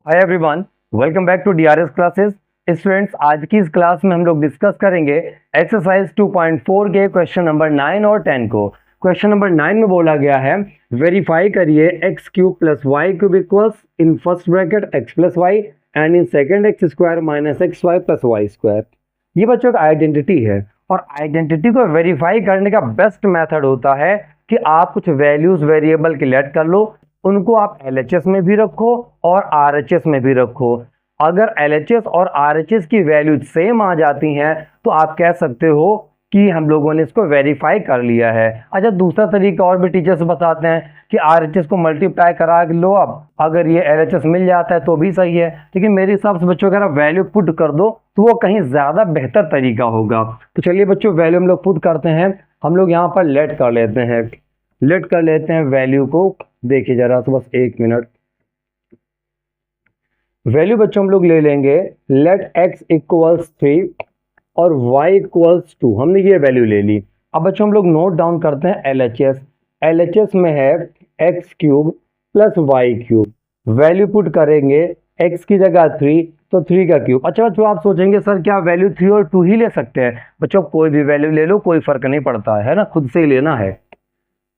Hi everyone, welcome back to DRS classes. Students, आज की इस क्लास में हम लोग डिस्कस करेंगे एक्सरसाइज 2.4 के क्वेश्चन नंबर 9 और 10 को। क्वेश्चन नंबर 9 में बोला गया है वेरीफाई करिए x cube plus y cube equals in first bracket x plus y and in second x square minus x y plus y square. ये बच्चों का आइडेंटिटी है और आइडेंटिटी को वेरीफाई करने का बेस्ट मेथड होता है कि आप कुछ वैल्यूज वेरिएबल की लेट कर लो, उनको आप LHS में भी रखो और RHS में भी रखो। अगर LHS और RHS की वैल्यू सेम आ जाती हैं तो आप कह सकते हो कि हम लोगों ने इसको वेरीफाई कर लिया है। अच्छा, दूसरा तरीका और भी टीचर्स बताते हैं कि RHS को मल्टीप्लाई करा लो, अब अगर ये LHS मिल जाता है तो भी सही है, लेकिन मेरे हिसाब से बच्चों अगर आप वैल्यू पुट कर दो तो वो कहीं ज़्यादा बेहतर तरीका होगा। तो चलिए बच्चों, वैल्यू हम लोग पुट करते हैं। हम लोग यहाँ पर लेट कर लेते हैं वैल्यू को। देखिए जरा तो बस एक मिनट। वैल्यू बच्चों हम लोग ले लेंगे लेट x इक्वल्स 3 और y इक्वल्स 2। हमने ये वैल्यू ले ली। अब बच्चों हम लोग नोट डाउन करते हैं LHS में है x cube plus y cube. Value put करेंगे x की जगह 3 तो 3 का क्यूब। अच्छा बच्चों, आप सोचेंगे सर क्या वैल्यू 3 और 2 ही ले सकते हैं? बच्चों कोई भी वैल्यू ले लो, कोई फर्क नहीं पड़ता है ना, खुद से ही लेना है।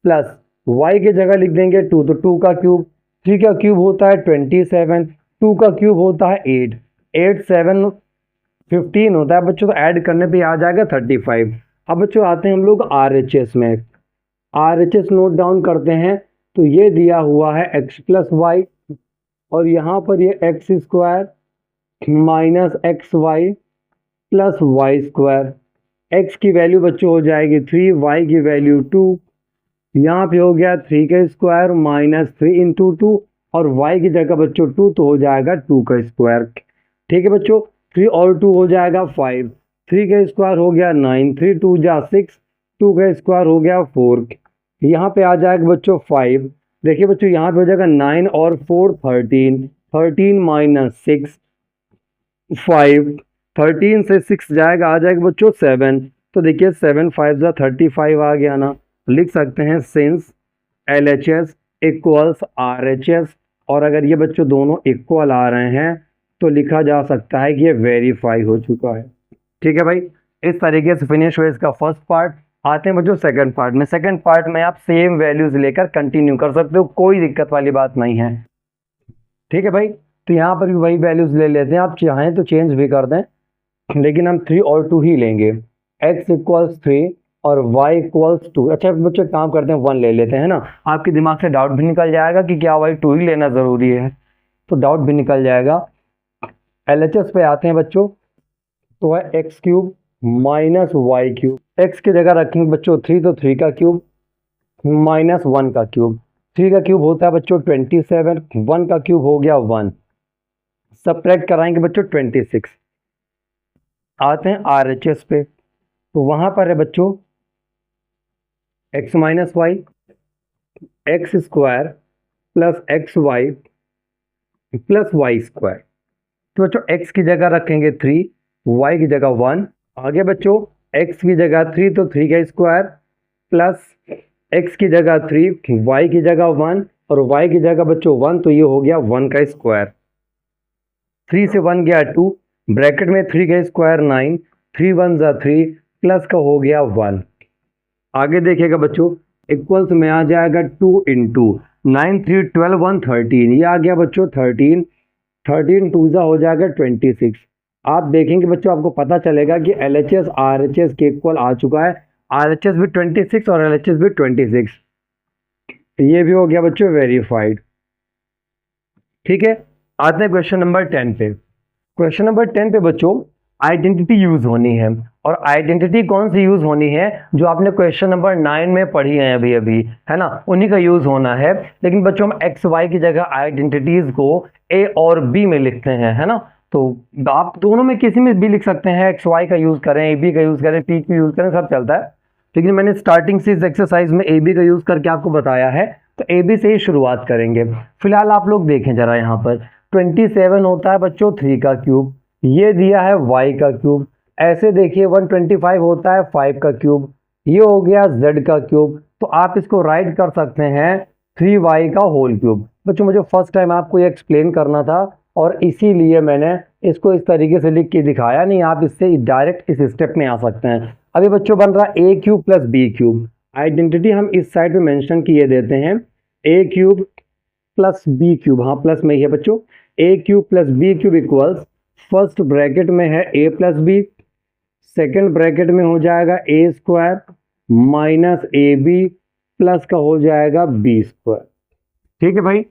प्लस y की जगह लिख देंगे 2 तो 2 का क्यूब। 3 का क्यूब होता है 27, 2 का क्यूब होता है 8, 8 7 15 होता है बच्चों, तो ऐड करने पे आ जाएगा 35। अब बच्चों आते हैं हम लोग RHS में। RHS नोट डाउन करते हैं तो ये दिया हुआ है x प्लस वाई और यहाँ पर ये x square minus x y plus y square. X की वैल्यू बच्चों हो जाएगी 3, वाई की वैल्यू 2, यहाँ पे हो गया 3 का स्क्वायर माइनस 3 इंटू 2 और y की जगह बच्चों 2 तो हो जाएगा 2 का स्क्वायर। ठीक है बच्चों, 3 और 2 हो जाएगा 5, 3 का स्क्वायर हो गया 9, 3 2 जा 6, 2 का स्क्वायर हो गया 4। यहाँ पे आ जाएगा बच्चों 5। देखिए बच्चों यहाँ पे हो जाएगा 9 और 4 13, 13 माइनस 6 5, 13 से 6 जाएगा, आ जाएगा बच्चों 7। तो देखिए 7 5 जा 35 आ गया ना। लिख सकते हैं सिंस LHS इक्वल्स RHS, और अगर ये बच्चों दोनों इक्वल आ रहे हैं तो लिखा जा सकता है कि ये वेरीफाई हो चुका है। ठीक है भाई, इस तरीके से फिनिश हुआ इसका फर्स्ट पार्ट। आते हैं बच्चों सेकंड पार्ट में। सेकंड पार्ट में आप सेम वैल्यूज लेकर कंटिन्यू कर सकते हो, कोई दिक्कत वाली बात नहीं है। ठीक है भाई, तो यहाँ पर भी वही वैल्यूज ले लेते हैं, आप चाहें तो चेंज भी कर दें, लेकिन हम 3 और 2 ही लेंगे। x इक्वल्स 3 और y इक्वल्स 2। अच्छा बच्चों काम करते हैं 1 ले लेते हैं ना, आपके दिमाग से डाउट भी निकल जाएगा कि क्या y 2 ही लेना ज़रूरी है, तो डाउट भी निकल जाएगा। LHS पे आते हैं बच्चों, तो है x cube minus y cube. X की जगह रखेंगे बच्चों 3 तो 3 का क्यूब माइनस 1 का क्यूब। 3 का क्यूब होता है बच्चों 27, 1 का क्यूब हो गया 1, सब्ट्रैक्ट कराएंगे बच्चों 26। आते हैं RHS पे, तो वहाँ पर है बच्चों x minus y x square plus x y plus y square. तो बच्चों x की जगह रखेंगे 3, y की जगह 1। आगे बच्चों x की जगह 3 तो 3 का स्क्वायर प्लस x की जगह 3, y की जगह 1 और y की जगह बच्चों 1, तो ये हो गया 1 का स्क्वायर। 3 से 1 गया 2, ब्रैकेट में 3 का स्क्वायर 9, 3 1 जा 3 प्लस का हो गया 1। आगे देखिएगा बच्चों इक्वल्स में आ जाएगा 2 इंटू 9 3 12 1 13, ये आ गया बच्चों 13, 13 2 जा हो जाएगा 26। आप देखेंगे बच्चों आपको पता चलेगा कि LHS RHS के इक्वल आ चुका है। RHS भी 26 और LHS भी 26, ये भी हो गया बच्चों वेरीफाइड। ठीक है, आते हैं क्वेश्चन नंबर 10 पे। क्वेश्चन नंबर 10 पे बच्चों आइडेंटिटी यूज होनी है, और आइडेंटिटी कौन सी यूज होनी है? जो आपने क्वेश्चन नंबर 9 में पढ़ी है अभी अभी, है ना, उन्हीं का यूज होना है। लेकिन बच्चों हम एक्स वाई की जगह आइडेंटिटीज को A और B में लिखते हैं, है ना, तो आप दोनों में किसी में भी लिख सकते हैं, एक्स वाई का यूज करें, AB का यूज करें, P का यूज करें, सब चलता है। लेकिन मैंने स्टार्टिंग से इस एक्सरसाइज में AB का यूज करके आपको बताया है, तो AB से ही शुरुआत करेंगे। फिलहाल आप लोग देखें जरा, यहाँ पर 27 होता है बच्चों 3 का क्यूब, ये दिया है y का क्यूब। ऐसे देखिए 125 होता है 5 का क्यूब, ये हो गया z का क्यूब। तो आप इसको राइट कर सकते हैं 3y का होल क्यूब। बच्चों मुझे फर्स्ट टाइम आपको ये एक्सप्लेन करना था, और इसीलिए मैंने इसको इस तरीके से लिख के दिखाया, नहीं आप इससे डायरेक्ट इस स्टेप में आ सकते हैं। अभी बच्चों बन रहा A cube plus B cube, identity हम इस साइड पे मेंशन किए देते हैं, A cube plus B cube, हाँ प्लस में ही है बच्चों, A cube plus B cube equals, first bracket में है A plus B, second bracket में हो जाएगा A square minus A B plus का हो जाएगा बी स्क्वायर। ठीक है भाई,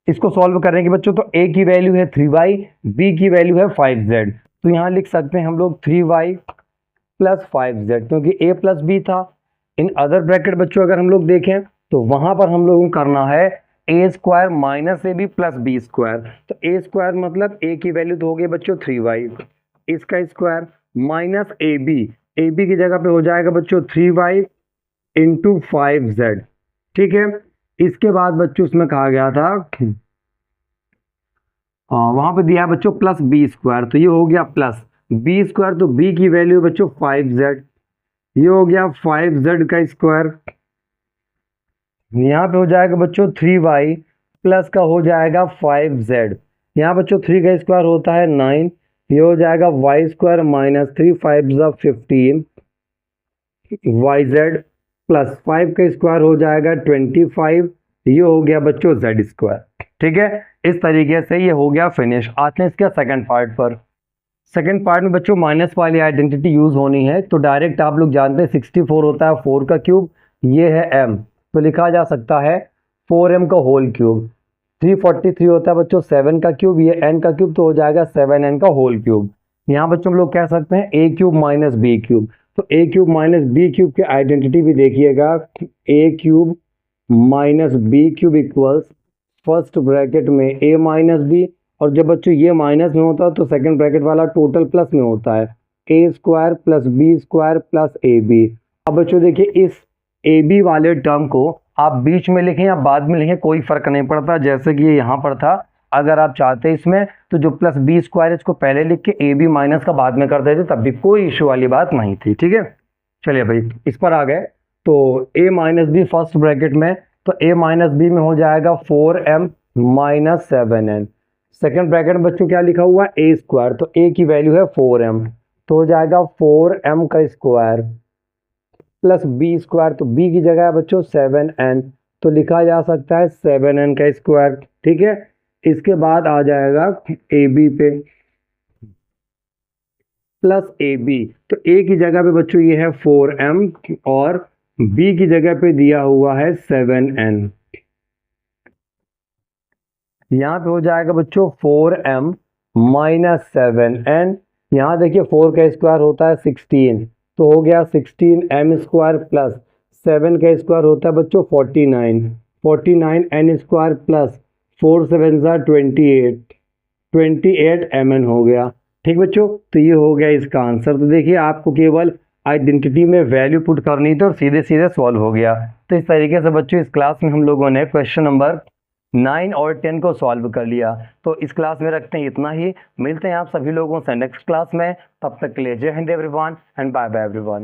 इसको सॉल्व करेंगे बच्चों तो a की वैल्यू है 3y, b की वैल्यू है 5z, तो यहां लिख सकते हैं हम लोग 3y प्लस 5z, क्योंकि a प्लस b था। इन अदर ब्रैकेट बच्चों अगर हम लोग देखें तो वहां पर हम लोगों को करना है a square minus A B plus b square, तो a स्क्वायर मतलब a की वैल्यू तो हो गई बच्चों 3y, इसका स्क्वायर माइनस ए बी की जगह पे हो जाएगा बच्चों 3y इंटू 5z। ठीक है, इसके बाद बच्चों उसमें कहा गया था वहां पे दिया है बच्चों प्लस बी स्क्वायर, तो ये हो गया प्लस बी स्क्वायर, तो b की वैल्यू बच्चों 5z, ये हो गया 5z का स्क्वायर, यहाँ पे हो जाएगा बच्चों 3y प्लस का हो जाएगा 5z, यहाँ बच्चों 3 का स्क्वायर होता है 9, ये हो जाएगा y square minus 3 5 15 yz plus 5 का स्क्वायर हो जाएगा 25, ये हो गया बच्चों z स्क्वायर। ठीक है, इस तरीके से ये हो गया फिनिश। आते हैं इसके सेकंड पार्ट पर। सेकंड पार्ट में बच्चों माइनस वाली आइडेंटिटी यूज होनी है, तो डायरेक्ट आप लोग जानते हैं 64 होता है 4 का क्यूब, ये है m, तो लिखा जा सकता है 4m का होल क्यूब। 343 होता है बच्चों 7 का क्यूब, ये n का क्यूब, तो हो जाएगा 7n का होल क्यूब। यहाँ बच्चों हम लोग कह सकते हैं a cube minus b cube, तो a cube minus b cube की आइडेंटिटी भी देखिएगा, a cube minus b cube equals first bracket में a माइनस बी, और जब बच्चों ये माइनस में होता है तो सेकंड ब्रैकेट वाला टोटल प्लस में होता है, a square plus b square plus a b. अब बच्चों देखिए इस ए बी वाले टर्म को आप बीच में लिखें या बाद में लिखें कोई फर्क नहीं पड़ता, जैसे कि ये यहाँ पर था। अगर आप चाहते हैं इसमें तो जो प्लस बी स्क्वायर इसको पहले लिख के ए बी माइनस का बाद में कर देते तब भी कोई इश्यू वाली बात नहीं थी। ठीक है, चलिए भाई इस पर आ गए, तो a minus b first bracket में, तो a माइनस बी में हो जाएगा 4m minus 7n, second bracket में बच्चों क्या लिखा हुआ है a स्क्वायर, तो a की वैल्यू है 4m, तो हो जाएगा 4m का स्क्वायर प्लस b स्क्वायर, तो b की जगह है बच्चों 7n, तो लिखा जा सकता है 7n का स्क्वायर। ठीक है, इसके बाद आ जाएगा ए बी पे प्लस ए बी, तो a की जगह पे बच्चों ये है 4m और b की जगह पे दिया हुआ है 7n, यहाँ पे हो जाएगा बच्चों 4m माइनस 7n, यहाँ देखिए 4 का स्क्वायर होता है 16, तो हो गया 16m स्क्वायर प्लस 7 का स्क्वायर होता है बच्चों 49n स्क्वायर प्लस 4 7 28 mn हो गया। ठीक बच्चों, तो ये हो गया इसका आंसर। तो देखिए आपको केवल आइडेंटिटी में वैल्यू पुट करनी थी और सीधे सीधे सॉल्व हो गया। तो इस तरीके से बच्चों इस क्लास में हम लोगों ने क्वेश्चन नंबर 9 और 10 को सॉल्व कर लिया। तो इस क्लास में रखते हैं इतना ही, मिलते हैं आप सभी लोगों से नेक्स्ट क्लास में, तब तक के लिए जय हिंद everyone and bye bye everyone.